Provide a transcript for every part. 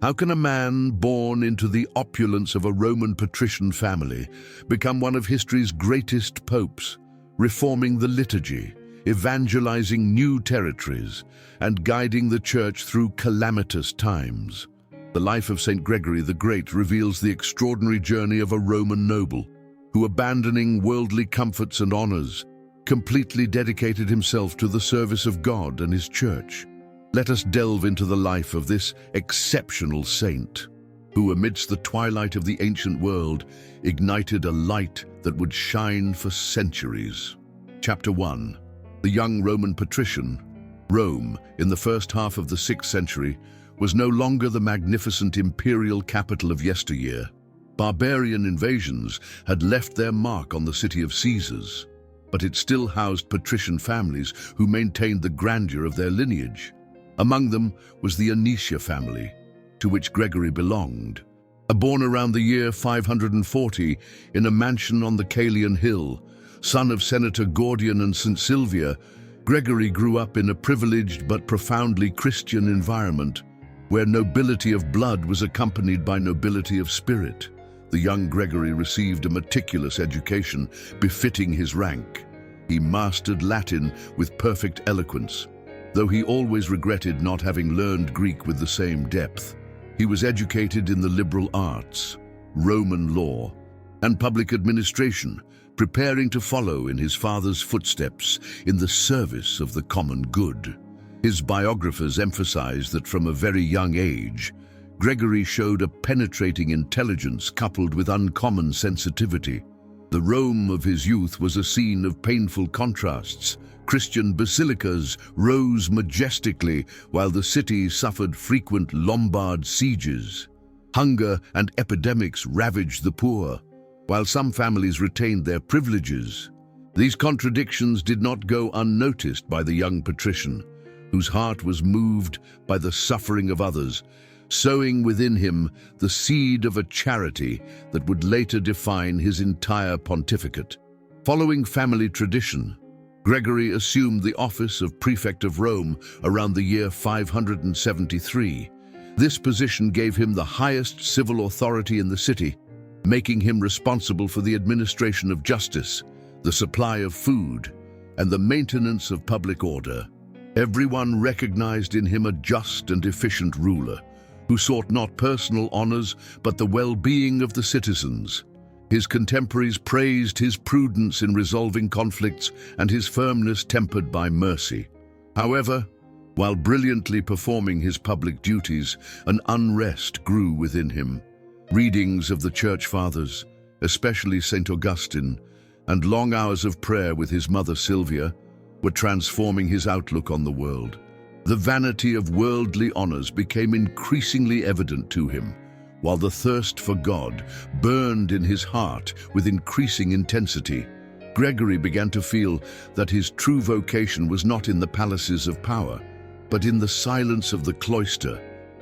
How can a man born into the opulence of a Roman patrician family become one of history's greatest popes, reforming the liturgy, evangelizing new territories, and guiding the Church through calamitous times? The life of St. Gregory the Great reveals the extraordinary journey of a Roman noble who, abandoning worldly comforts and honors, completely dedicated himself to the service of God and his Church. Let us delve into the life of this exceptional saint, who amidst the twilight of the ancient world ignited a light that would shine for centuries. Chapter 1. The young Roman patrician. Rome, in the first half of the 6th century, was no longer the magnificent imperial capital of yesteryear. Barbarian invasions had left their mark on the city of Caesars, but it still housed patrician families who maintained the grandeur of their lineage. Among them was the Anicia family, to which Gregory belonged. Born around the year 540 in a mansion on the Caelian Hill, son of Senator Gordian and St. Sylvia, Gregory grew up in a privileged but profoundly Christian environment, where nobility of blood was accompanied by nobility of spirit. The young Gregory received a meticulous education befitting his rank. He mastered Latin with perfect eloquence, though he always regretted not having learned Greek with the same depth. He was educated in the liberal arts, Roman law, and public administration, preparing to follow in his father's footsteps in the service of the common good. His biographers emphasize that from a very young age, Gregory showed a penetrating intelligence coupled with uncommon sensitivity. The Rome of his youth was a scene of painful contrasts. Christian basilicas rose majestically while the city suffered frequent Lombard sieges. Hunger and epidemics ravaged the poor, while some families retained their privileges. These contradictions did not go unnoticed by the young patrician, whose heart was moved by the suffering of others, sowing within him the seed of a charity that would later define his entire pontificate. Following family tradition, Gregory assumed the office of prefect of Rome around the year 573. This position gave him the highest civil authority in the city, making him responsible for the administration of justice, the supply of food, and the maintenance of public order. Everyone recognized in him a just and efficient ruler, who sought not personal honors but the well-being of the citizens. His contemporaries praised his prudence in resolving conflicts and his firmness tempered by mercy. However, while brilliantly performing his public duties, an unrest grew within him. Readings of the Church Fathers, especially St. Augustine, and long hours of prayer with his mother Sylvia were transforming his outlook on the world. The vanity of worldly honors became increasingly evident to him, while the thirst for God burned in his heart with increasing intensity. Gregory began to feel that his true vocation was not in the palaces of power, but in the silence of the cloister,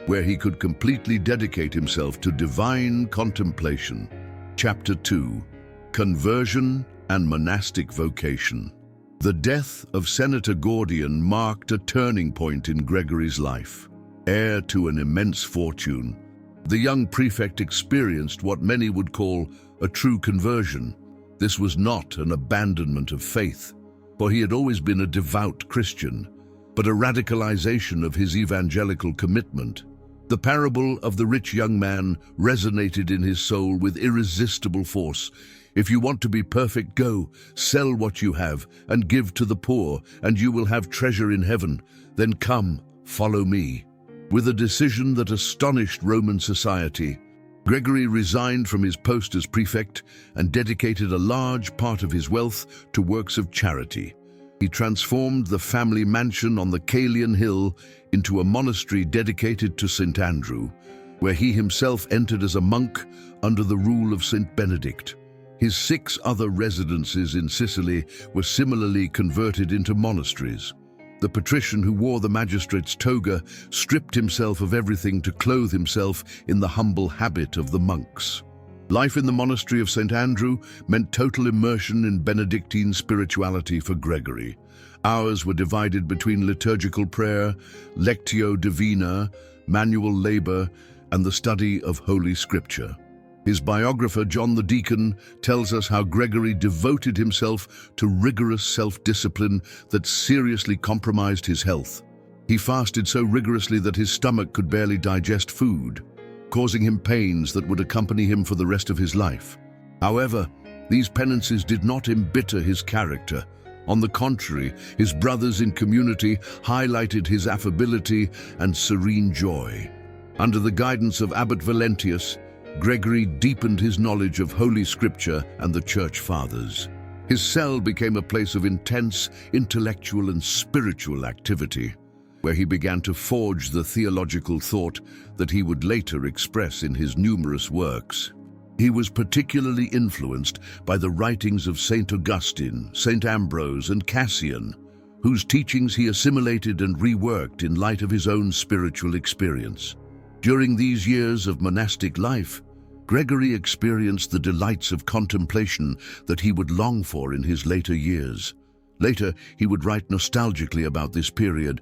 where he could completely dedicate himself to divine contemplation. Chapter 2. Conversion and Monastic Vocation. The death of Senator Gordian marked a turning point in Gregory's life. Heir to an immense fortune, the young prefect experienced what many would call a true conversion. This was not an abandonment of faith, for he had always been a devout Christian, but a radicalization of his evangelical commitment. The parable of the rich young man resonated in his soul with irresistible force. If you want to be perfect, go, sell what you have, and give to the poor, and you will have treasure in heaven. Then come, follow me. With a decision that astonished Roman society, Gregory resigned from his post as prefect and dedicated a large part of his wealth to works of charity. He transformed the family mansion on the Caelian Hill into a monastery dedicated to St. Andrew, where he himself entered as a monk under the rule of St. Benedict. His 6 other residences in Sicily were similarly converted into monasteries. The patrician who wore the magistrate's toga stripped himself of everything to clothe himself in the humble habit of the monks. Life in the monastery of St. Andrew meant total immersion in Benedictine spirituality for Gregory. Hours were divided between liturgical prayer, lectio divina, manual labor, and the study of Holy Scripture. His biographer, John the Deacon, tells us how Gregory devoted himself to rigorous self-discipline that seriously compromised his health. He fasted so rigorously that his stomach could barely digest food, causing him pains that would accompany him for the rest of his life. However, these penances did not embitter his character. On the contrary, his brothers in community highlighted his affability and serene joy. Under the guidance of Abbot Valentius, Gregory deepened his knowledge of Holy Scripture and the Church Fathers. His cell became a place of intense intellectual and spiritual activity, where he began to forge the theological thought that he would later express in his numerous works. He was particularly influenced by the writings of St. Augustine, St. Ambrose, and Cassian, whose teachings he assimilated and reworked in light of his own spiritual experience. During these years of monastic life, Gregory experienced the delights of contemplation that he would long for in his later years. Later, he would write nostalgically about this period.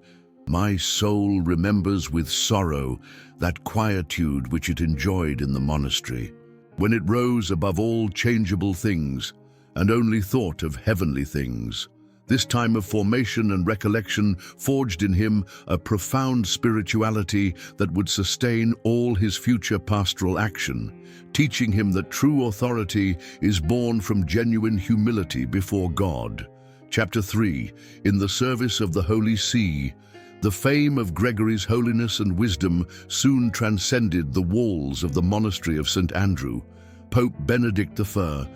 "My soul remembers with sorrow that quietude which it enjoyed in the monastery, when it rose above all changeable things and only thought of heavenly things. This time of formation and recollection forged in him a profound spirituality that would sustain all his future pastoral action, teaching him that true authority is born from genuine humility before God." Chapter 3. In the service of the Holy See, the fame of Gregory's holiness and wisdom soon transcended the walls of the monastery of St. Andrew. Pope Benedict I,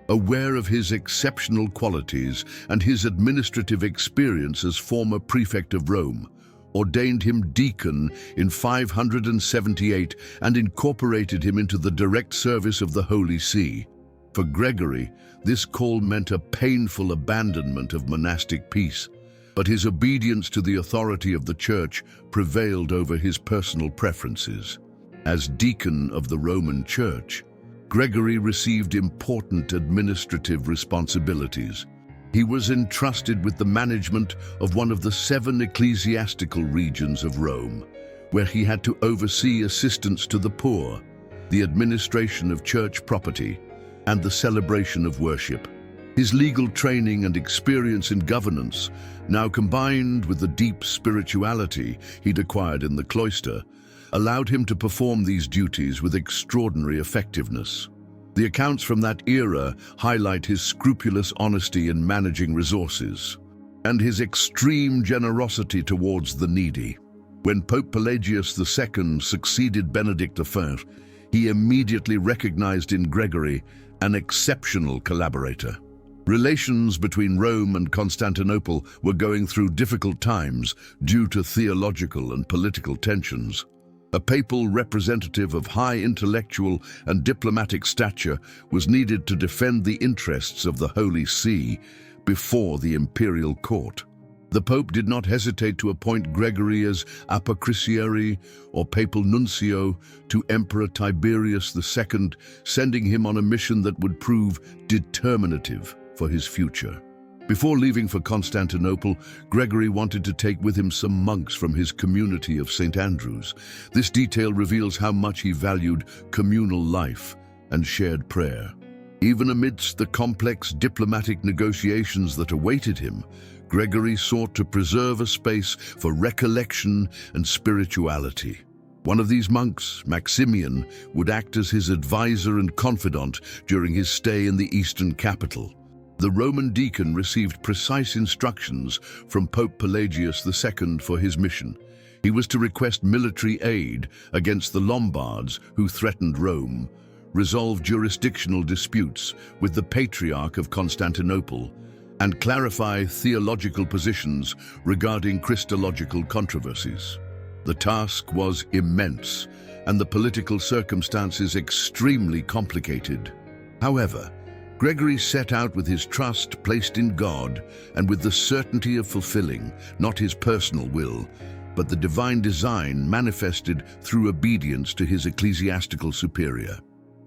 aware of his exceptional qualities and his administrative experience as former prefect of Rome, ordained him deacon in 578 and incorporated him into the direct service of the Holy See. For Gregory, this call meant a painful abandonment of monastic peace, but his obedience to the authority of the Church prevailed over his personal preferences. As deacon of the Roman Church, Gregory received important administrative responsibilities. He was entrusted with the management of one of the 7 ecclesiastical regions of Rome, where he had to oversee assistance to the poor, the administration of church property, and the celebration of worship. His legal training and experience in governance, now combined with the deep spirituality he'd acquired in the cloister, allowed him to perform these duties with extraordinary effectiveness. The accounts from that era highlight his scrupulous honesty in managing resources and his extreme generosity towards the needy. When Pope Pelagius II succeeded Benedict I, he immediately recognized in Gregory an exceptional collaborator. Relations between Rome and Constantinople were going through difficult times due to theological and political tensions. A papal representative of high intellectual and diplomatic stature was needed to defend the interests of the Holy See before the imperial court. The Pope did not hesitate to appoint Gregory as apocrisiary or papal nuncio to Emperor Tiberius II, sending him on a mission that would prove determinative for his future. Before leaving for Constantinople, Gregory wanted to take with him some monks from his community of St. Andrews. This detail reveals how much he valued communal life and shared prayer. Even amidst the complex diplomatic negotiations that awaited him, Gregory sought to preserve a space for recollection and spirituality. One of these monks, Maximian, would act as his advisor and confidant during his stay in the eastern capital. The Roman deacon received precise instructions from Pope Pelagius II for his mission. He was to request military aid against the Lombards who threatened Rome, resolve jurisdictional disputes with the Patriarch of Constantinople, and clarify theological positions regarding Christological controversies. The task was immense, and the political circumstances extremely complicated. However, Gregory set out with his trust placed in God and with the certainty of fulfilling not his personal will, but the divine design manifested through obedience to his ecclesiastical superior.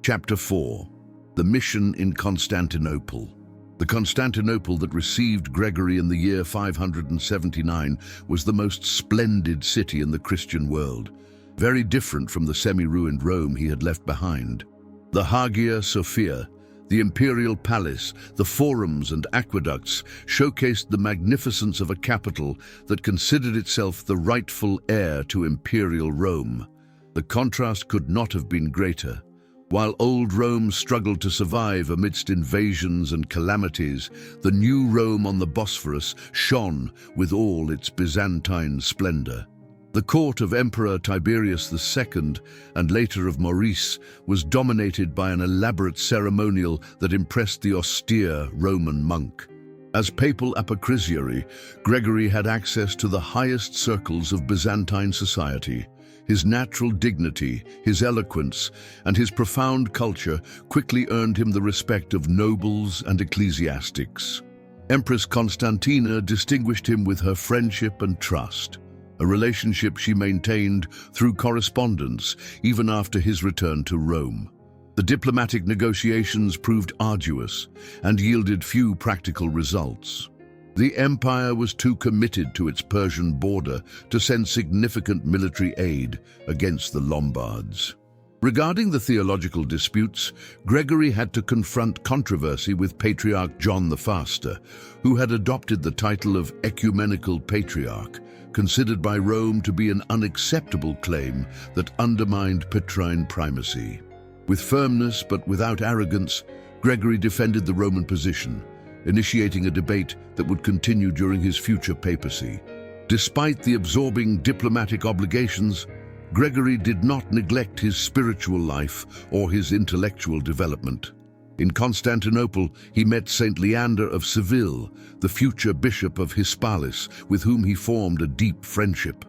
Chapter 4. The Mission in Constantinople. The Constantinople that received Gregory in the year 579 was the most splendid city in the Christian world. very different from the semi-ruined Rome he had left behind. The Hagia Sophia, the imperial palace, the forums and aqueducts showcased the magnificence of a capital that considered itself the rightful heir to imperial Rome. The contrast could not have been greater. While old Rome struggled to survive amidst invasions and calamities, the new Rome on the Bosphorus shone with all its Byzantine splendor. The court of Emperor Tiberius II, and later of Maurice, was dominated by an elaborate ceremonial that impressed the austere Roman monk. As papal apocrisiary, Gregory had access to the highest circles of Byzantine society. His natural dignity, his eloquence, and his profound culture quickly earned him the respect of nobles and ecclesiastics. Empress Constantina distinguished him with her friendship and trust, a relationship she maintained through correspondence even after his return to Rome. The diplomatic negotiations proved arduous and yielded few practical results. The empire was too committed to its Persian border to send significant military aid against the Lombards. Regarding the theological disputes, Gregory had to confront controversy with Patriarch John the Faster, who had adopted the title of Ecumenical Patriarch, considered by Rome to be an unacceptable claim that undermined Petrine primacy. With firmness but without arrogance, Gregory defended the Roman position, initiating a debate that would continue during his future papacy. Despite the absorbing diplomatic obligations, Gregory did not neglect his spiritual life or his intellectual development. In Constantinople, he met Saint Leander of Seville, the future bishop of Hispalis, with whom he formed a deep friendship.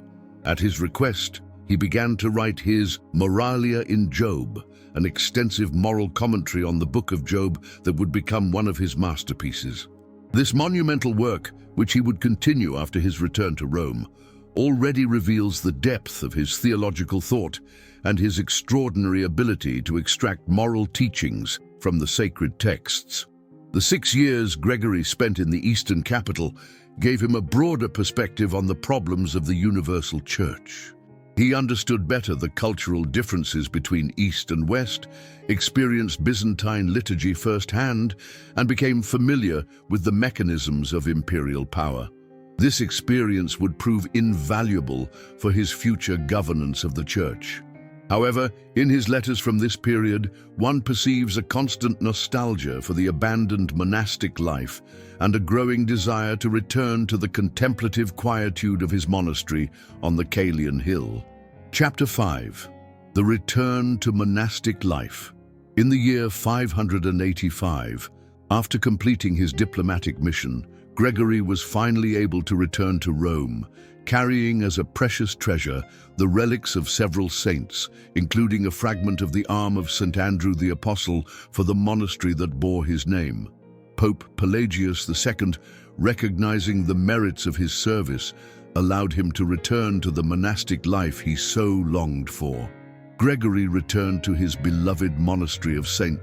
At his request, he began to write his Moralia in Job, an extensive moral commentary on the Book of Job that would become one of his masterpieces. This monumental work, which he would continue after his return to Rome, already reveals the depth of his theological thought and his extraordinary ability to extract moral teachings from the sacred texts. The 6 years Gregory spent in the Eastern capital gave him a broader perspective on the problems of the universal church. He understood better the cultural differences between East and West, experienced Byzantine liturgy firsthand, and became familiar with the mechanisms of imperial power. This experience would prove invaluable for his future governance of the Church. However, in his letters from this period, one perceives a constant nostalgia for the abandoned monastic life and a growing desire to return to the contemplative quietude of his monastery on the Caelian Hill. Chapter 5. The Return to Monastic Life. In the year 585, after completing his diplomatic mission, Gregory was finally able to return to Rome, carrying as a precious treasure the relics of several saints, including a fragment of the arm of St. Andrew the Apostle for the monastery that bore his name. Pope Pelagius II, recognizing the merits of his service, allowed him to return to the monastic life he so longed for. Gregory returned to his beloved monastery of St.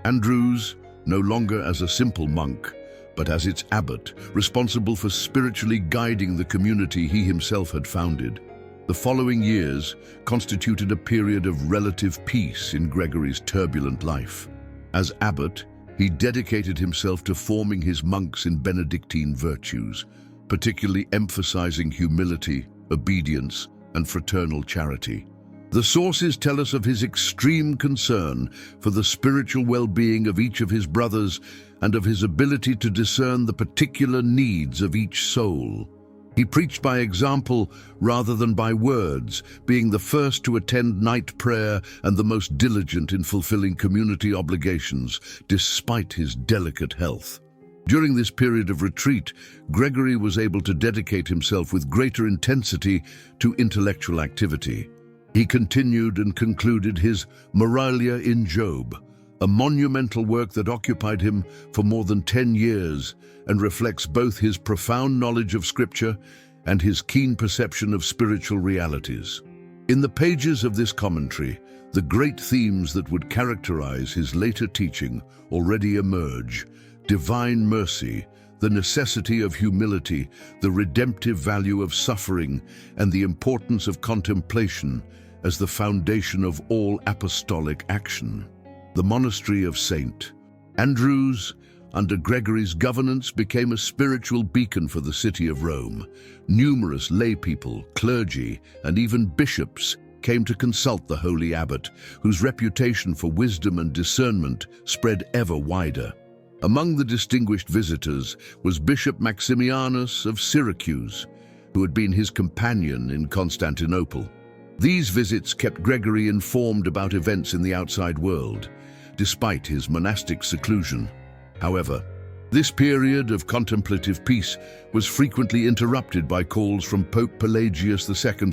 Andrew's, no longer as a simple monk, but as its abbot, responsible for spiritually guiding the community he himself had founded. The following years constituted a period of relative peace in Gregory's turbulent life. As abbot, he dedicated himself to forming his monks in Benedictine virtues, particularly emphasizing humility, obedience, and fraternal charity. The sources tell us of his extreme concern for the spiritual well-being of each of his brothers and of his ability to discern the particular needs of each soul. He preached by example rather than by words, being the first to attend night prayer and the most diligent in fulfilling community obligations, despite his delicate health. During this period of retreat, Gregory was able to dedicate himself with greater intensity to intellectual activity. He continued and concluded his Moralia in Job, a monumental work that occupied him for more than 10 years and reflects both his profound knowledge of Scripture and his keen perception of spiritual realities. In the pages of this commentary, the great themes that would characterize his later teaching already emerge: divine mercy, the necessity of humility, the redemptive value of suffering, and the importance of contemplation as the foundation of all apostolic action. The monastery of St. Andrew's, under Gregory's governance, became a spiritual beacon for the city of Rome. Numerous laypeople, clergy, and even bishops came to consult the holy abbot, whose reputation for wisdom and discernment spread ever wider. Among the distinguished visitors was Bishop Maximianus of Syracuse, who had been his companion in Constantinople. These visits kept Gregory informed about events in the outside world, despite his monastic seclusion. However, this period of contemplative peace was frequently interrupted by calls from Pope Pelagius II,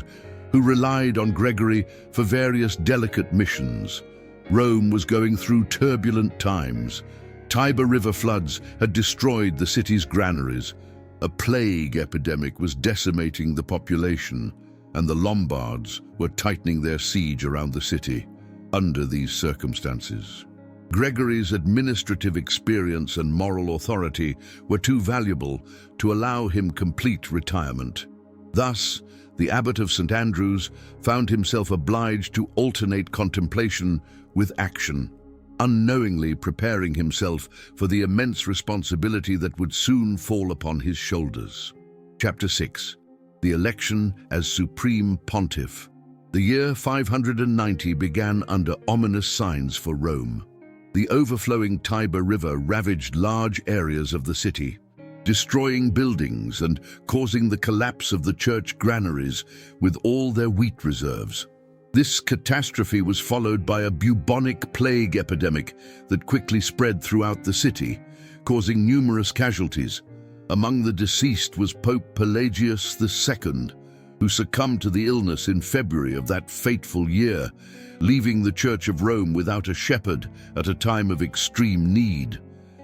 who relied on Gregory for various delicate missions. Rome was going through turbulent times. Tiber River floods had destroyed the city's granaries. A plague epidemic was decimating the population, and the Lombards were tightening their siege around the city. Under these circumstances, Gregory's administrative experience and moral authority were too valuable to allow him complete retirement. Thus, the abbot of St. Andrew's found himself obliged to alternate contemplation with action, unknowingly preparing himself for the immense responsibility that would soon fall upon his shoulders. Chapter 6. The election as Supreme Pontiff. The year 590 began under ominous signs for Rome. The overflowing Tiber River ravaged large areas of the city, destroying buildings and causing the collapse of the church granaries with all their wheat reserves. This catastrophe was followed by a bubonic plague epidemic that quickly spread throughout the city, causing numerous casualties. Among the deceased was Pope Pelagius II, who succumbed to the illness in February of that fateful year, leaving the Church of Rome without a shepherd at a time of extreme need.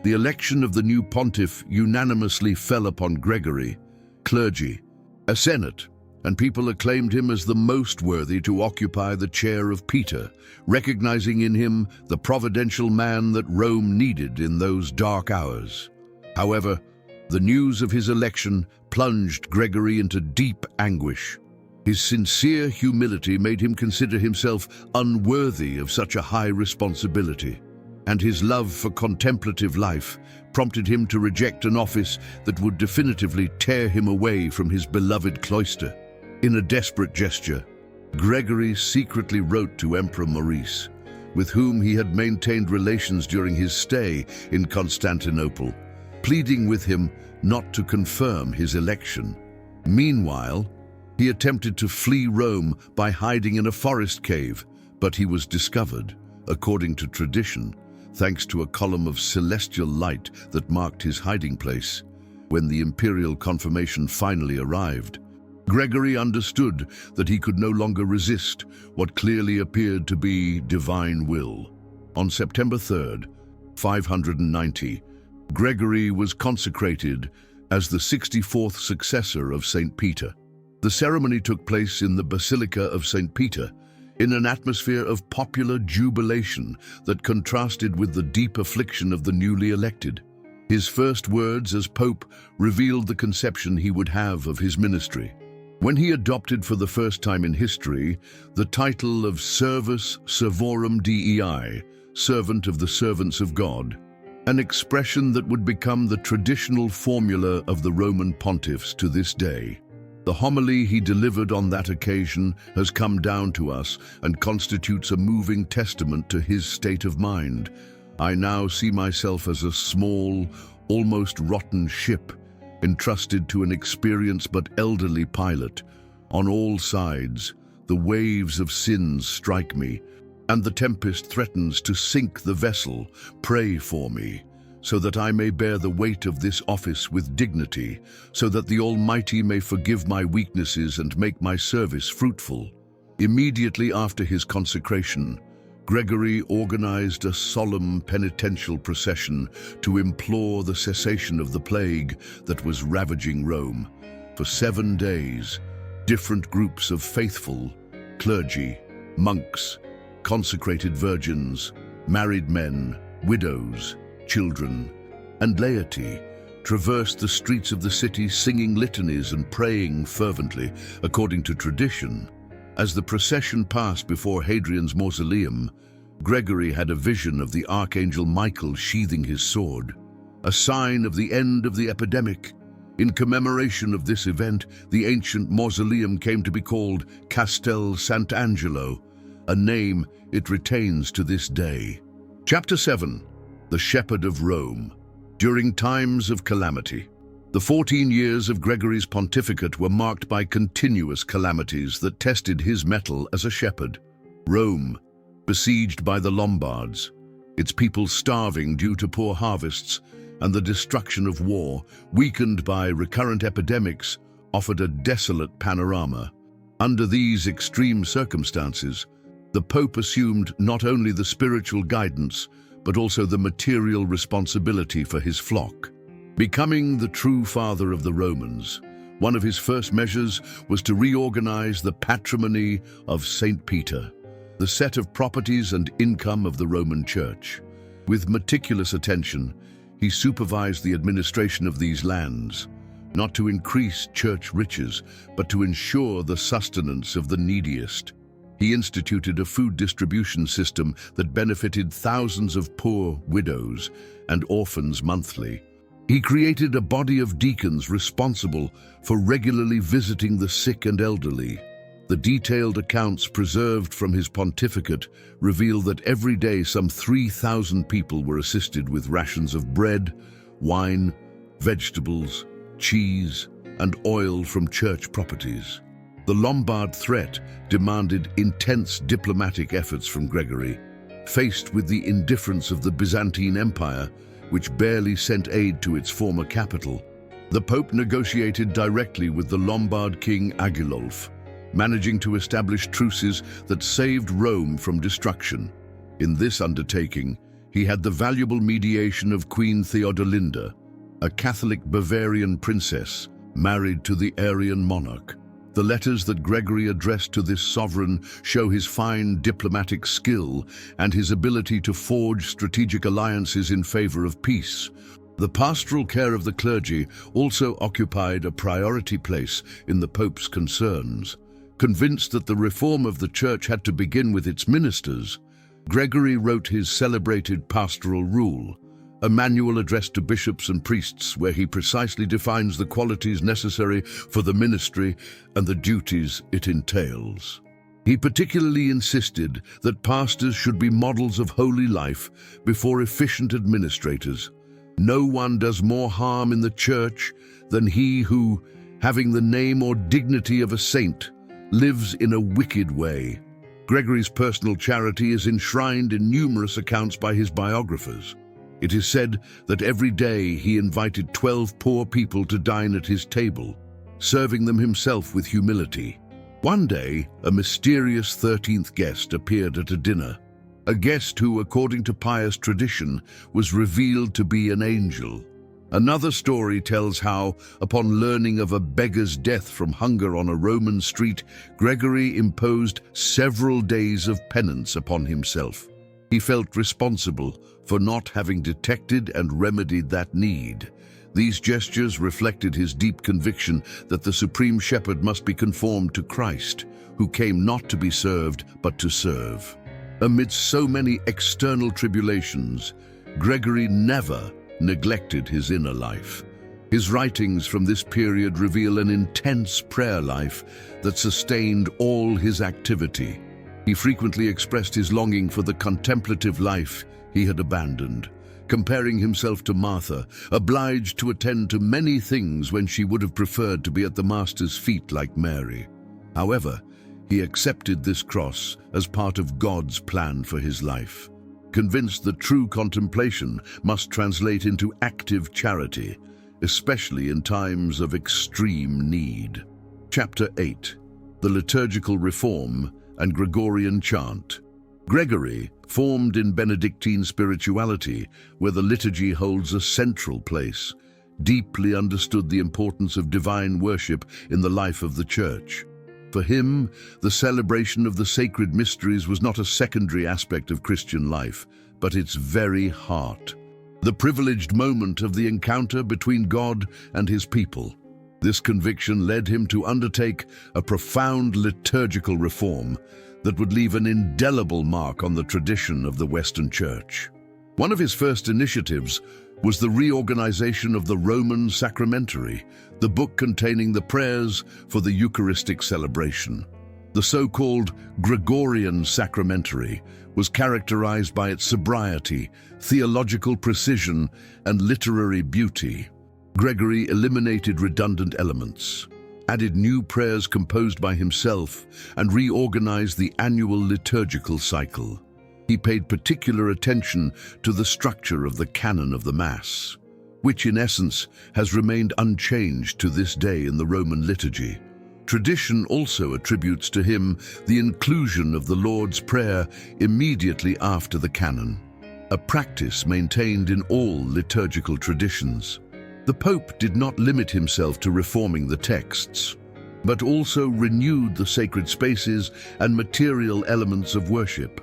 The election of the new pontiff unanimously fell upon Gregory. Clergy, a senate, and people acclaimed him as the most worthy to occupy the chair of Peter, recognizing in him the providential man that Rome needed in those dark hours. However, the news of his election plunged Gregory into deep anguish. His sincere humility made him consider himself unworthy of such a high responsibility, and his love for contemplative life prompted him to reject an office that would definitively tear him away from his beloved cloister. In a desperate gesture, Gregory secretly wrote to Emperor Maurice, with whom he had maintained relations during his stay in Constantinople, pleading with him not to confirm his election. Meanwhile, he attempted to flee Rome by hiding in a forest cave, but he was discovered, according to tradition, thanks to a column of celestial light that marked his hiding place. When the imperial confirmation finally arrived, Gregory understood that he could no longer resist what clearly appeared to be divine will. On September 3rd, 590, Gregory was consecrated as the 64th successor of St. Peter. The ceremony took place in the Basilica of St. Peter, in an atmosphere of popular jubilation that contrasted with the deep affliction of the newly elected. His first words as Pope revealed the conception he would have of his ministry. When he adopted for the first time in history the title of Servus Servorum Dei, Servant of the Servants of God, an expression that would become the traditional formula of the Roman pontiffs to this day. The homily he delivered on that occasion has come down to us and constitutes a moving testament to his state of mind. I now see myself as a small, almost rotten ship, entrusted to an experienced but elderly pilot. On all sides, the waves of sins strike me, and the tempest threatens to sink the vessel. Pray for me, so that I may bear the weight of this office with dignity, so that the Almighty may forgive my weaknesses and make my service fruitful. Immediately after his consecration, Gregory organized a solemn penitential procession to implore the cessation of the plague that was ravaging Rome. For 7 days, different groups of faithful, clergy, monks, consecrated virgins, married men, widows, children, and laity traversed the streets of the city singing litanies and praying fervently. According to tradition, As the procession passed before Hadrian's mausoleum, Gregory had a vision of the Archangel Michael sheathing his sword, a sign of the end of the epidemic. In commemoration of this event, the ancient mausoleum came to be called Castel Sant'Angelo, a name it retains to this day. Chapter 7. The Shepherd of Rome. During times of calamity. The 14 years of Gregory's pontificate were marked by continuous calamities that tested his mettle as a shepherd. Rome, besieged by the Lombards, its people starving due to poor harvests, and the destruction of war, weakened by recurrent epidemics, offered a desolate panorama. Under these extreme circumstances, the Pope assumed not only the spiritual guidance, but also the material responsibility for his flock. Becoming the true father of the Romans, one of his first measures was to reorganize the patrimony of St. Peter, the set of properties and income of the Roman Church. With meticulous attention, he supervised the administration of these lands, not to increase church riches, but to ensure the sustenance of the neediest. He instituted a food distribution system that benefited thousands of poor widows and orphans monthly. He created a body of deacons responsible for regularly visiting the sick and elderly. The detailed accounts preserved from his pontificate reveal that every day some 3,000 people were assisted with rations of bread, wine, vegetables, cheese, and oil from church properties. The Lombard threat demanded intense diplomatic efforts from Gregory. Faced with the indifference of the Byzantine Empire, which barely sent aid to its former capital, the Pope negotiated directly with the Lombard king Agilulf, managing to establish truces that saved Rome from destruction. In this undertaking, he had the valuable mediation of Queen Theodelinda, a Catholic Bavarian princess married to the Arian monarch. The letters that Gregory addressed to this sovereign show his fine diplomatic skill and his ability to forge strategic alliances in favor of peace. The pastoral care of the clergy also occupied a priority place in the Pope's concerns. Convinced that the reform of the Church had to begin with its ministers, Gregory wrote his celebrated Pastoral Rule, a manual addressed to bishops and priests where he precisely defines the qualities necessary for the ministry and the duties it entails. He particularly insisted that pastors should be models of holy life before efficient administrators. No one does more harm in the Church than he who, having the name or dignity of a saint, lives in a wicked way. Gregory's personal charity is enshrined in numerous accounts by his biographers. It is said that every day he invited 12 poor people to dine at his table, serving them himself with humility. One day, a mysterious 13th guest appeared at a dinner, a guest who, according to pious tradition, was revealed to be an angel. Another story tells how, upon learning of a beggar's death from hunger on a Roman street, Gregory imposed several days of penance upon himself. He felt responsible for not having detected and remedied that need. These gestures reflected his deep conviction that the Supreme Shepherd must be conformed to Christ, who came not to be served, but to serve. Amidst so many external tribulations, Gregory never neglected his inner life. His writings from this period reveal an intense prayer life that sustained all his activity. He frequently expressed his longing for the contemplative life he had abandoned, comparing himself to Martha, obliged to attend to many things when she would have preferred to be at the Master's feet like Mary. However, he accepted this cross as part of God's plan for his life, convinced that true contemplation must translate into active charity, especially in times of extreme need. Chapter 8. The Liturgical Reform and Gregorian Chant. Gregory, formed in Benedictine spirituality, where the liturgy holds a central place, deeply understood the importance of divine worship in the life of the Church. For him, the celebration of the sacred mysteries was not a secondary aspect of Christian life, but its very heart. The privileged moment of the encounter between God and his people. This conviction led him to undertake a profound liturgical reform that would leave an indelible mark on the tradition of the Western Church. One of his first initiatives was the reorganization of the Roman Sacramentary, the book containing the prayers for the Eucharistic celebration. The so-called Gregorian Sacramentary was characterized by its sobriety, theological precision, and literary beauty. Gregory eliminated redundant elements, added new prayers composed by himself, and reorganized the annual liturgical cycle. He paid particular attention to the structure of the canon of the Mass, which in essence has remained unchanged to this day in the Roman liturgy. Tradition also attributes to him the inclusion of the Lord's Prayer immediately after the canon, a practice maintained in all liturgical traditions. The Pope did not limit himself to reforming the texts, but also renewed the sacred spaces and material elements of worship.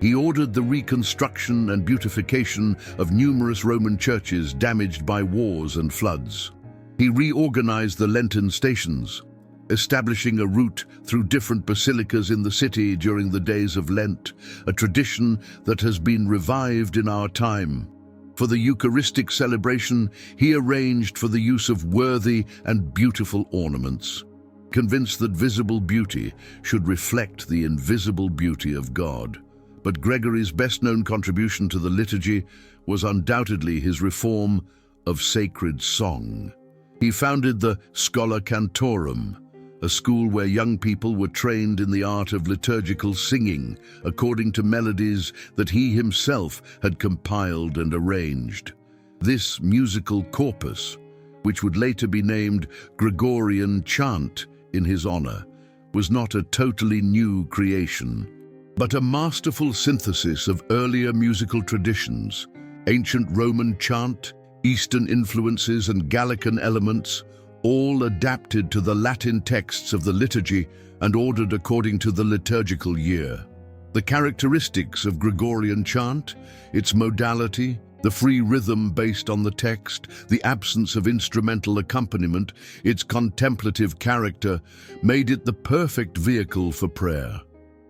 He ordered the reconstruction and beautification of numerous Roman churches damaged by wars and floods. He reorganized the Lenten stations, establishing a route through different basilicas in the city during the days of Lent, a tradition that has been revived in our time. For the Eucharistic celebration, he arranged for the use of worthy and beautiful ornaments, convinced that visible beauty should reflect the invisible beauty of God. But Gregory's best-known contribution to the liturgy was undoubtedly his reform of sacred song. He founded the Schola Cantorum, a school where young people were trained in the art of liturgical singing according to melodies that he himself had compiled and arranged. This musical corpus, which would later be named Gregorian chant in his honor, was not a totally new creation, but a masterful synthesis of earlier musical traditions, ancient Roman chant, Eastern influences and Gallican elements, all adapted to the Latin texts of the liturgy and ordered according to the liturgical year. The characteristics of Gregorian chant, its modality, the free rhythm based on the text, the absence of instrumental accompaniment, its contemplative character, made it the perfect vehicle for prayer.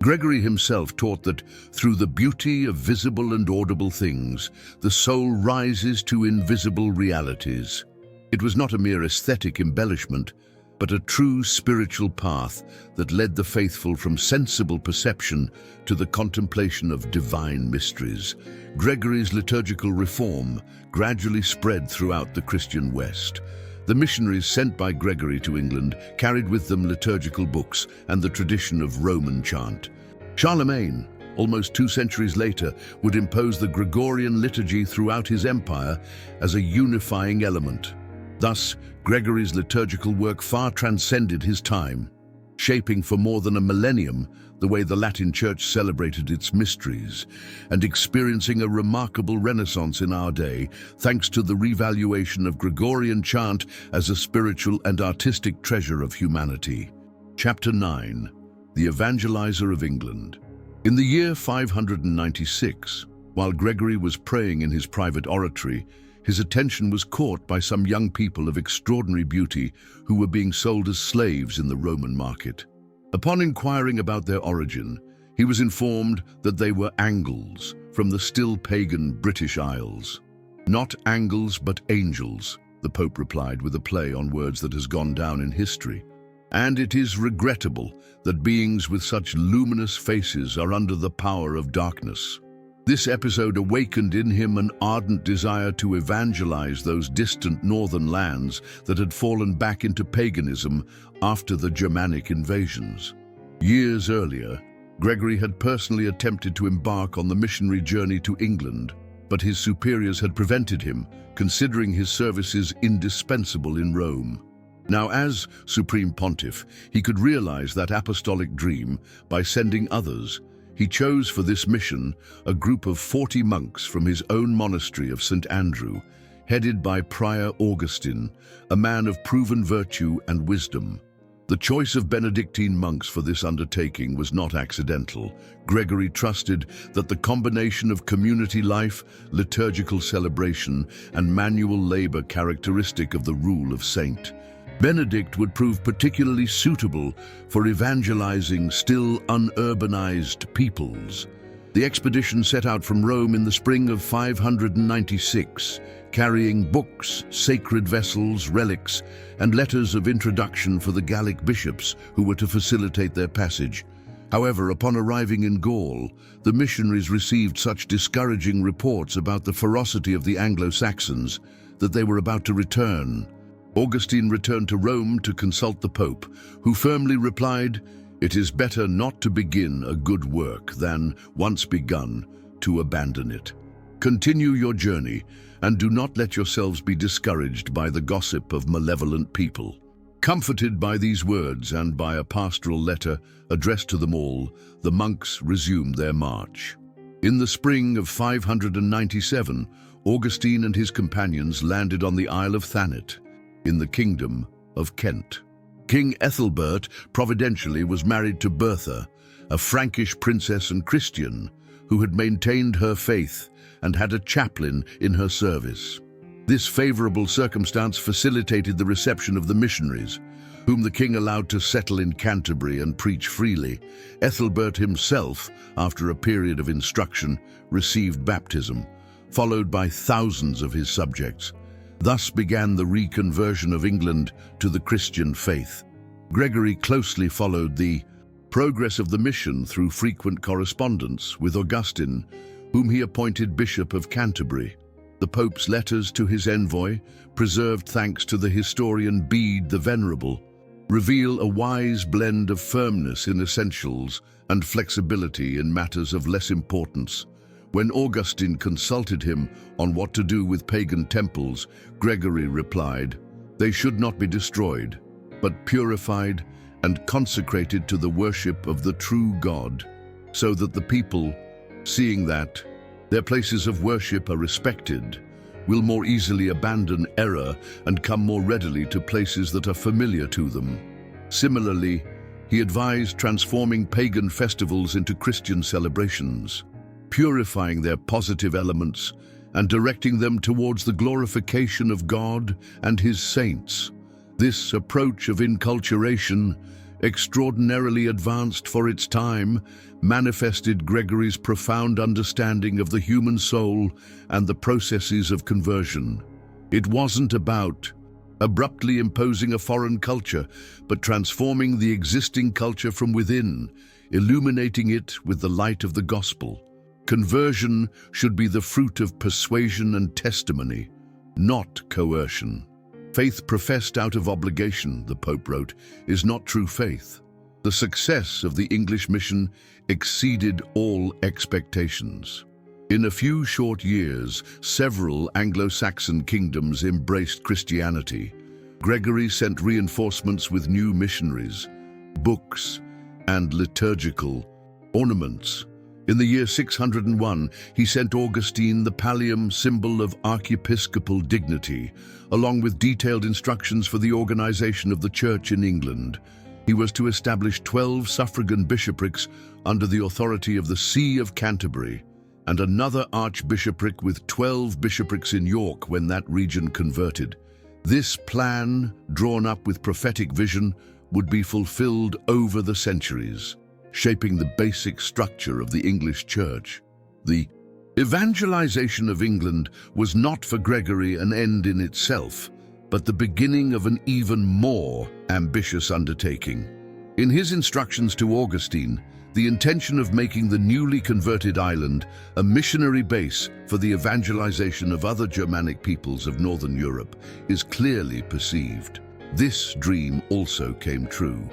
Gregory himself taught that through the beauty of visible and audible things, the soul rises to invisible realities. It was not a mere aesthetic embellishment, but a true spiritual path that led the faithful from sensible perception to the contemplation of divine mysteries. Gregory's liturgical reform gradually spread throughout the Christian West. The missionaries sent by Gregory to England carried with them liturgical books and the tradition of Roman chant. Charlemagne, almost 2 centuries later, would impose the Gregorian liturgy throughout his empire as a unifying element. Thus, Gregory's liturgical work far transcended his time, shaping for more than a millennium the way the Latin Church celebrated its mysteries, and experiencing a remarkable renaissance in our day thanks to the revaluation of Gregorian chant as a spiritual and artistic treasure of humanity. Chapter 9. The Evangelizer of England. In the year 596, while Gregory was praying in his private oratory, his attention was caught by some young people of extraordinary beauty who were being sold as slaves in the Roman market. Upon inquiring about their origin, he was informed that they were Angles from the still pagan British Isles. "Not Angles, but angels," the Pope replied with a play on words that has gone down in history. "And it is regrettable that beings with such luminous faces are under the power of darkness." This episode awakened in him an ardent desire to evangelize those distant northern lands that had fallen back into paganism after the Germanic invasions. Years earlier, Gregory had personally attempted to embark on the missionary journey to England, but his superiors had prevented him, considering his services indispensable in Rome. Now, as Supreme Pontiff, he could realize that apostolic dream by sending others. He chose for this mission a group of 40 monks from his own monastery of St. Andrew, headed by Prior Augustine, a man of proven virtue and wisdom. The choice of Benedictine monks for this undertaking was not accidental. Gregory trusted that the combination of community life, liturgical celebration, and manual labor characteristic of the rule of saint Benedict would prove particularly suitable for evangelizing still unurbanized peoples. The expedition set out from Rome in the spring of 596, carrying books, sacred vessels, relics, and letters of introduction for the Gallic bishops who were to facilitate their passage. However, upon arriving in Gaul, the missionaries received such discouraging reports about the ferocity of the Anglo-Saxons that they were about to return. Augustine returned to Rome to consult the Pope, who firmly replied, "It is better not to begin a good work than, once begun, to abandon it. Continue your journey, and do not let yourselves be discouraged by the gossip of malevolent people." Comforted by these words and by a pastoral letter addressed to them all, the monks resumed their march. In the spring of 597, Augustine and his companions landed on the Isle of Thanet, in the kingdom of Kent. King Ethelbert providentially was married to Bertha, a Frankish princess and Christian who had maintained her faith and had a chaplain in her service. This favorable circumstance facilitated the reception of the missionaries, whom the king allowed to settle in Canterbury and preach freely. Ethelbert himself, after a period of instruction, received baptism, followed by thousands of his subjects. Thus began the reconversion of England to the Christian faith. Gregory closely followed the progress of the mission through frequent correspondence with Augustine, whom he appointed Bishop of Canterbury. The Pope's letters to his envoy, preserved thanks to the historian Bede the Venerable, reveal a wise blend of firmness in essentials and flexibility in matters of less importance. When Augustine consulted him on what to do with pagan temples, Gregory replied, "They should not be destroyed, but purified and consecrated to the worship of the true God, so that the people, seeing that their places of worship are respected, will more easily abandon error and come more readily to places that are familiar to them." Similarly, he advised transforming pagan festivals into Christian celebrations, purifying their positive elements and directing them towards the glorification of God and His saints. This approach of inculturation, extraordinarily advanced for its time, manifested Gregory's profound understanding of the human soul and the processes of conversion. It wasn't about abruptly imposing a foreign culture, but transforming the existing culture from within, illuminating it with the light of the gospel. Conversion should be the fruit of persuasion and testimony, not coercion. Faith professed out of obligation, the Pope wrote, is not true faith. The success of the English mission exceeded all expectations. In a few short years, several Anglo-Saxon kingdoms embraced Christianity. Gregory sent reinforcements with new missionaries, books, and liturgical ornaments. In the year 601, he sent Augustine the pallium, symbol of archiepiscopal dignity, along with detailed instructions for the organization of the Church in England. He was to establish 12 suffragan bishoprics under the authority of the See of Canterbury, and another archbishopric with 12 bishoprics in York when that region converted. This plan, drawn up with prophetic vision, would be fulfilled over the centuries, shaping the basic structure of the English Church. The evangelization of England was not for Gregory an end in itself, but the beginning of an even more ambitious undertaking. In his instructions to Augustine, the intention of making the newly converted island a missionary base for the evangelization of other Germanic peoples of Northern Europe is clearly perceived. This dream also came true.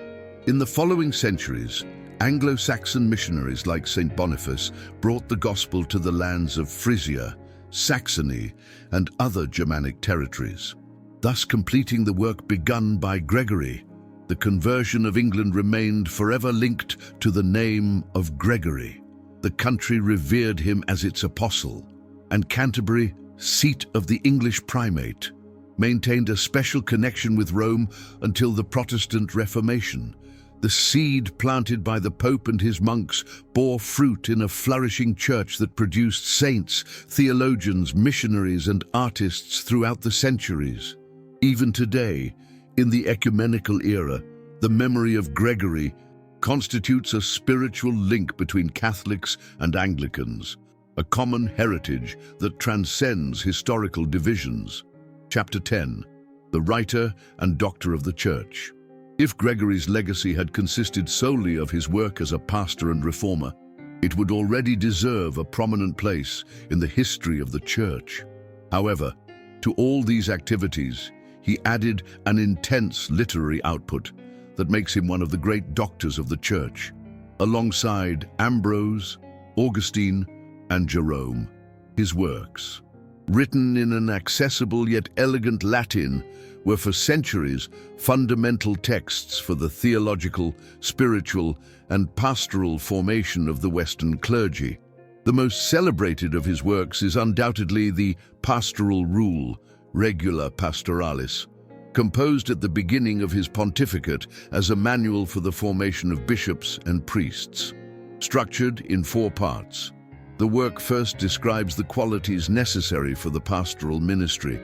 In the following centuries, Anglo-Saxon missionaries like St. Boniface brought the gospel to the lands of Frisia, Saxony, and other Germanic territories, thus completing the work begun by Gregory. The conversion of England remained forever linked to the name of Gregory. The country revered him as its apostle, and Canterbury, seat of the English primate, maintained a special connection with Rome until the Protestant Reformation. The seed planted by the Pope and his monks bore fruit in a flourishing church that produced saints, theologians, missionaries, and artists throughout the centuries. Even today, In the ecumenical era, the memory of Gregory constitutes a spiritual link between Catholics and Anglicans, a common heritage that transcends historical divisions. Chapter 10. The Writer and Doctor of the Church. If Gregory's legacy had consisted solely of his work as a pastor and reformer, it would already deserve a prominent place in the history of the Church. However, to all these activities, he added an intense literary output that makes him one of the great doctors of the Church, alongside Ambrose, Augustine, and Jerome. His works, written in an accessible yet elegant Latin, were for centuries fundamental texts for the theological, spiritual, and pastoral formation of the Western clergy. The most celebrated of his works is undoubtedly the Pastoral Rule, Regula Pastoralis, composed at the beginning of his pontificate as a manual for the formation of bishops and priests. Structured in 4 parts, the work first describes the qualities necessary for the pastoral ministry,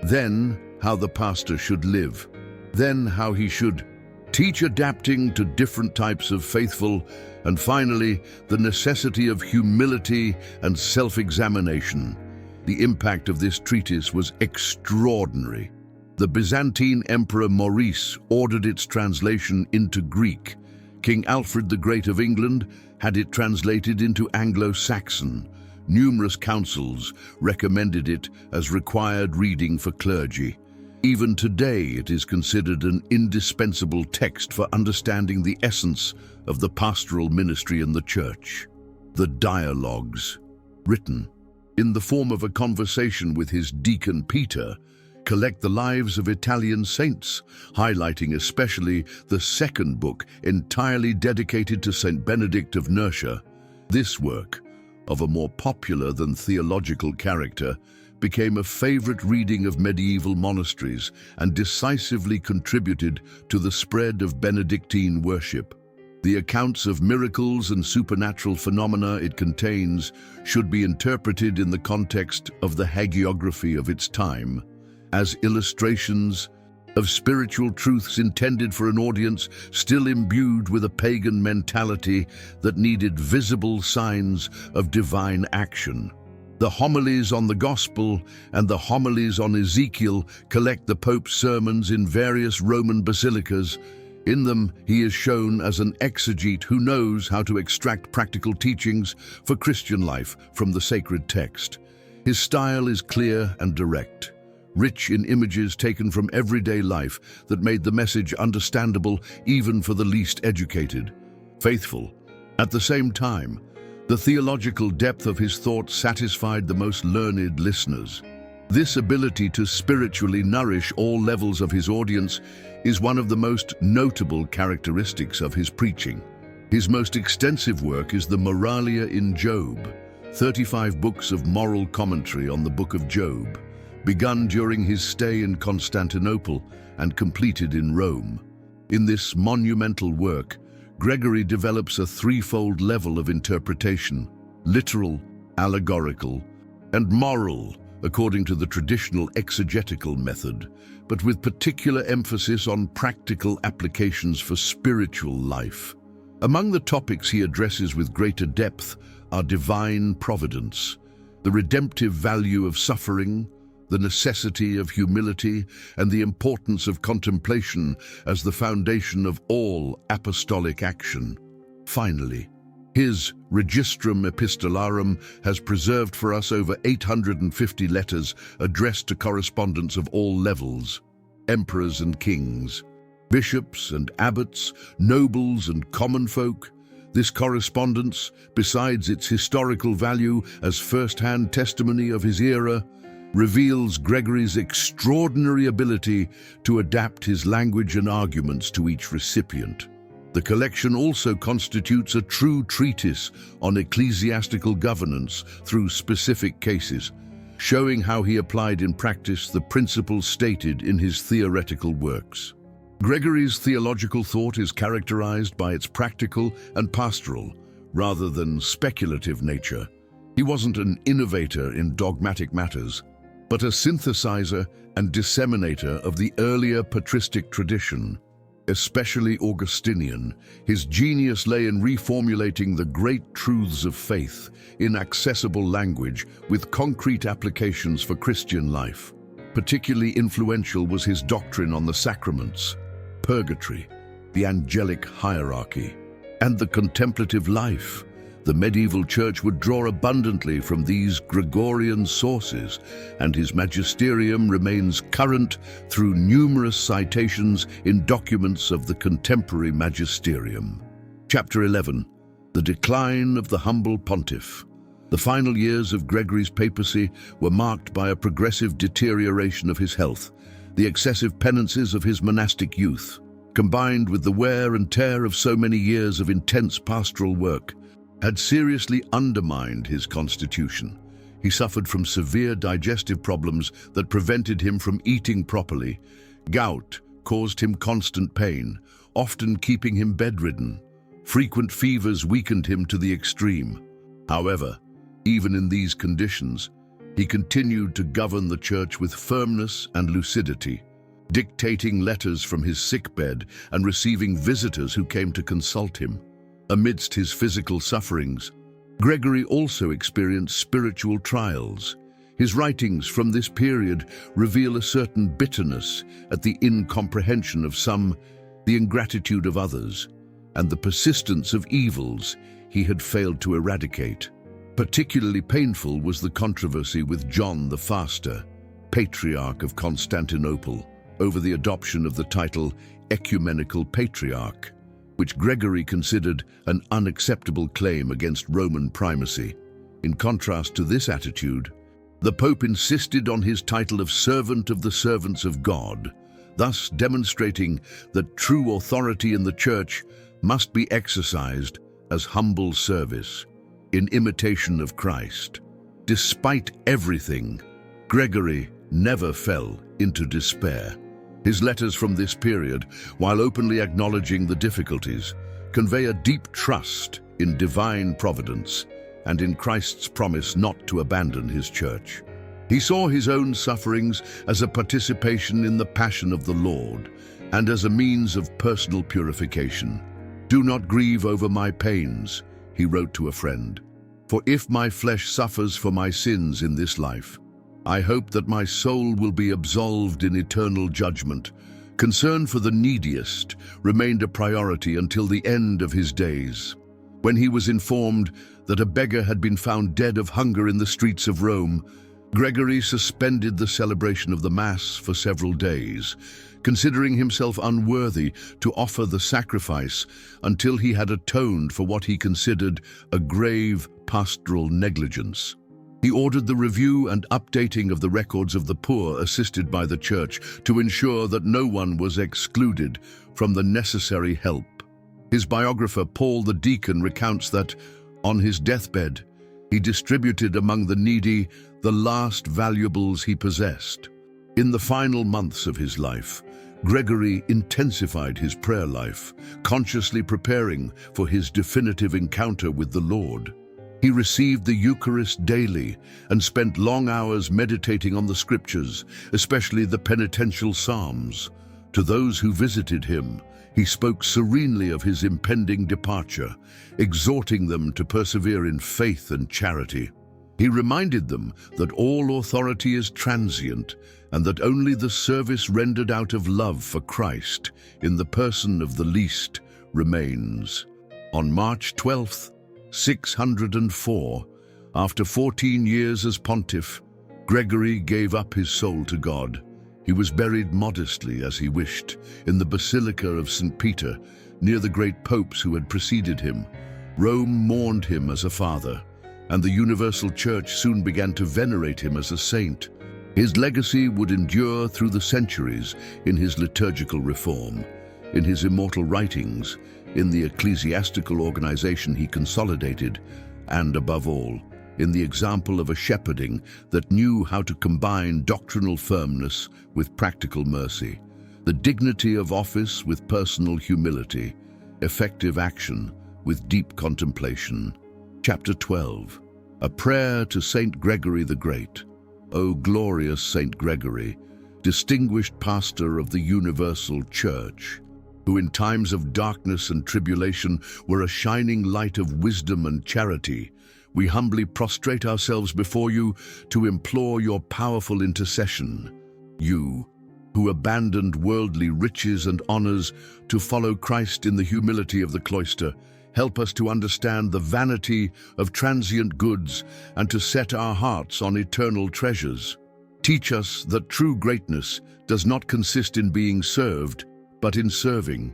then how the pastor should live, then how he should teach adapting to different types of faithful, and finally, the necessity of humility and self-examination. The impact of this treatise was extraordinary. The Byzantine Emperor Maurice ordered its translation into Greek. King Alfred the Great of England had it translated into Anglo-Saxon. Numerous councils recommended it as required reading for clergy. Even today, it is considered an indispensable text for understanding the essence of the pastoral ministry in the Church. The Dialogues, written in the form of a conversation with his deacon Peter, collect the lives of Italian saints, highlighting especially the second book entirely dedicated to Saint Benedict of Nursia. This work, of a more popular than theological character, became a favorite reading of medieval monasteries and decisively contributed to the spread of Benedictine worship. The accounts of miracles and supernatural phenomena it contains should be interpreted in the context of the hagiography of its time, as illustrations of spiritual truths intended for an audience still imbued with a pagan mentality that needed visible signs of divine action. The homilies on the Gospel and the homilies on Ezekiel collect the Pope's sermons in various Roman basilicas. In them, he is shown as an exegete who knows how to extract practical teachings for Christian life from the sacred text. His style is clear and direct, rich in images taken from everyday life that made the message understandable even for the least educated. Faithful. At the same time, the theological depth of his thought satisfied the most learned listeners. This ability to spiritually nourish all levels of his audience is one of the most notable characteristics of his preaching. His most extensive work is the Moralia in Job, 35 books of moral commentary on the Book of Job, begun during his stay in Constantinople and completed in Rome. In this monumental work, Gregory develops a threefold level of interpretation: literal, allegorical, and moral, according to the traditional exegetical method, but with particular emphasis on practical applications for spiritual life. Among the topics he addresses with greater depth are divine providence, the redemptive value of suffering, the necessity of humility, and the importance of contemplation as the foundation of all apostolic action. Finally, his Registrum Epistolarum has preserved for us over 850 letters addressed to correspondents of all levels: emperors and kings, bishops and abbots, nobles and common folk. This correspondence, besides its historical value as first-hand testimony of his era, reveals Gregory's extraordinary ability to adapt his language and arguments to each recipient. The collection also constitutes a true treatise on ecclesiastical governance through specific cases, showing how he applied in practice the principles stated in his theoretical works. Gregory's theological thought is characterized by its practical and pastoral, rather than speculative nature. He wasn't an innovator in dogmatic matters, but a synthesizer and disseminator of the earlier patristic tradition. Especially Augustinian, his genius lay in reformulating the great truths of faith in accessible language with concrete applications for Christian life. Particularly influential was his doctrine on the sacraments, purgatory, the angelic hierarchy, and the contemplative life. The medieval church would draw abundantly from these Gregorian sources, and his magisterium remains current through numerous citations in documents of the contemporary magisterium. Chapter 11. The Decline of the Humble Pontiff. The final years of Gregory's papacy were marked by a progressive deterioration of his health. The excessive penances of his monastic youth, combined with the wear and tear of so many years of intense pastoral work, had seriously undermined his constitution. He suffered from severe digestive problems that prevented him from eating properly. Gout caused him constant pain, often keeping him bedridden. Frequent fevers weakened him to the extreme. However, even in these conditions, he continued to govern the church with firmness and lucidity, dictating letters from his sickbed and receiving visitors who came to consult him. Amidst his physical sufferings, Gregory also experienced spiritual trials. His writings from this period reveal a certain bitterness at the incomprehension of some, the ingratitude of others, and the persistence of evils he had failed to eradicate. Particularly painful was the controversy with John the Faster, Patriarch of Constantinople, over the adoption of the title Ecumenical Patriarch, which Gregory considered an unacceptable claim against Roman primacy. In contrast to this attitude, the Pope insisted on his title of Servant of the Servants of God, thus demonstrating that true authority in the Church must be exercised as humble service, in imitation of Christ. Despite everything, Gregory never fell into despair. His letters from this period, while openly acknowledging the difficulties, convey a deep trust in divine providence and in Christ's promise not to abandon his church. He saw his own sufferings as a participation in the passion of the Lord and as a means of personal purification. "Do not grieve over my pains," he wrote to a friend, "for if my flesh suffers for my sins in this life, I hope that my soul will be absolved in eternal judgment." Concern for the neediest remained a priority until the end of his days. When he was informed that a beggar had been found dead of hunger in the streets of Rome, Gregory suspended the celebration of the Mass for several days, considering himself unworthy to offer the sacrifice until he had atoned for what he considered a grave pastoral negligence. He ordered the review and updating of the records of the poor assisted by the Church to ensure that no one was excluded from the necessary help. His biographer, Paul the Deacon, recounts that, on his deathbed, he distributed among the needy the last valuables he possessed. In the final months of his life, Gregory intensified his prayer life, consciously preparing for his definitive encounter with the Lord. He received the Eucharist daily and spent long hours meditating on the Scriptures, especially the penitential Psalms. To those who visited him, he spoke serenely of his impending departure, exhorting them to persevere in faith and charity. He reminded them that all authority is transient and that only the service rendered out of love for Christ in the person of the least remains. On March 12th, 604, after 14 years as pontiff, Gregory gave up his soul to God. He was buried modestly, as he wished, in the Basilica of St. Peter, near the great popes who had preceded him. Rome mourned him as a father, and the universal church soon began to venerate him as a saint. His legacy would endure through the centuries in his liturgical reform, in his immortal writings, in the ecclesiastical organization he consolidated, and above all, in the example of a shepherding that knew how to combine doctrinal firmness with practical mercy, the dignity of office with personal humility, effective action with deep contemplation. Chapter 12. A Prayer to Saint Gregory the Great. O glorious Saint Gregory, distinguished pastor of the universal church, who in times of darkness and tribulation were a shining light of wisdom and charity, we humbly prostrate ourselves before you to implore your powerful intercession. You, who abandoned worldly riches and honors to follow Christ in the humility of the cloister, help us to understand the vanity of transient goods and to set our hearts on eternal treasures. Teach us that true greatness does not consist in being served, but in serving,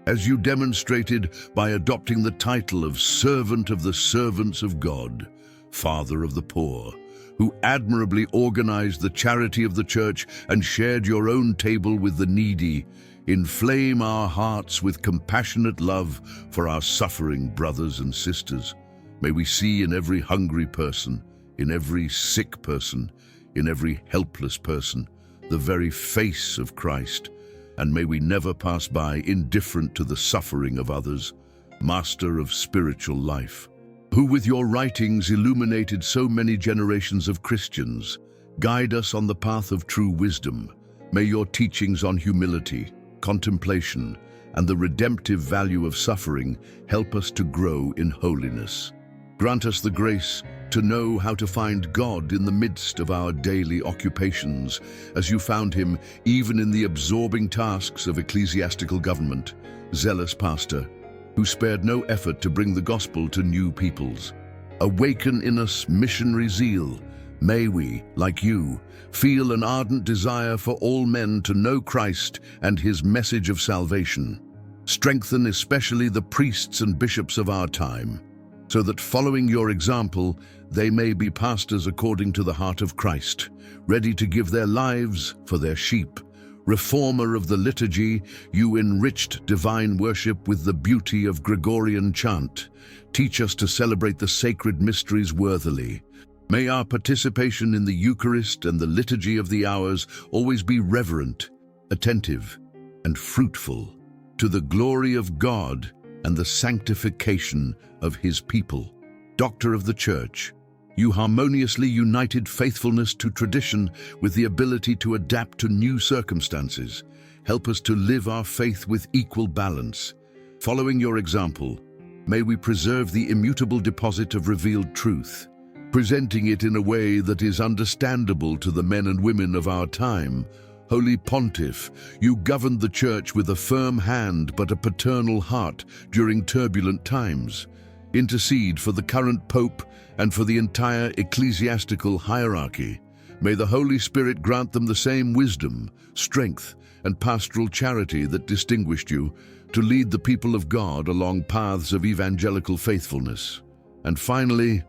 as you demonstrated by adopting the title of Servant of the Servants of God, Father of the Poor, who admirably organized the charity of the Church and shared your own table with the needy. Inflame our hearts with compassionate love for our suffering brothers and sisters. May we see in every hungry person, in every sick person, in every helpless person, the very face of Christ, and may we never pass by indifferent to the suffering of others. Master of spiritual life, who with your writings illuminated so many generations of Christians, guide us on the path of true wisdom. May your teachings on humility, contemplation, and the redemptive value of suffering help us to grow in holiness. Grant us the grace to know how to find God in the midst of our daily occupations, as you found him even in the absorbing tasks of ecclesiastical government. Zealous pastor, who spared no effort to bring the gospel to new peoples. Awaken in us missionary zeal. May we, like you, feel an ardent desire for all men to know Christ and his message of salvation. Strengthen especially the priests and bishops of our time, so that following your example, they may be pastors according to the heart of Christ, ready to give their lives for their sheep. Reformer of the liturgy, you enriched divine worship with the beauty of Gregorian chant. Teach us to celebrate the sacred mysteries worthily. May our participation in the Eucharist and the liturgy of the hours always be reverent, attentive, and fruitful, to the glory of God and the sanctification of his people. Doctor of the Church, you harmoniously united faithfulness to tradition with the ability to adapt to new circumstances. Help us to live our faith with equal balance. Following your example, may we preserve the immutable deposit of revealed truth, presenting it in a way that is understandable to the men and women of our time. Holy Pontiff, you governed the Church with a firm hand but a paternal heart during turbulent times. Intercede for the current Pope and for the entire ecclesiastical hierarchy. May the Holy Spirit grant them the same wisdom, strength, and pastoral charity that distinguished you to lead the people of God along paths of evangelical faithfulness. And finally,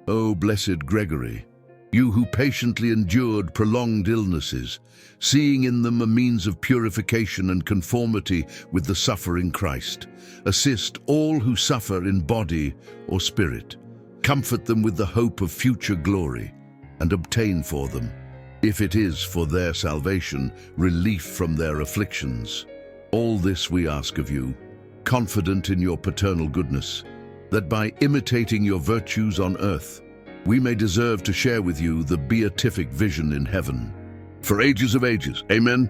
O blessed Gregory, you who patiently endured prolonged illnesses, seeing in them a means of purification and conformity with the suffering Christ, assist all who suffer in body or spirit. Comfort them with the hope of future glory, and obtain for them, if it is for their salvation, relief from their afflictions. All this we ask of you, confident in your paternal goodness, that by imitating your virtues on earth, we may deserve to share with you the beatific vision in heaven. For ages of ages, amen.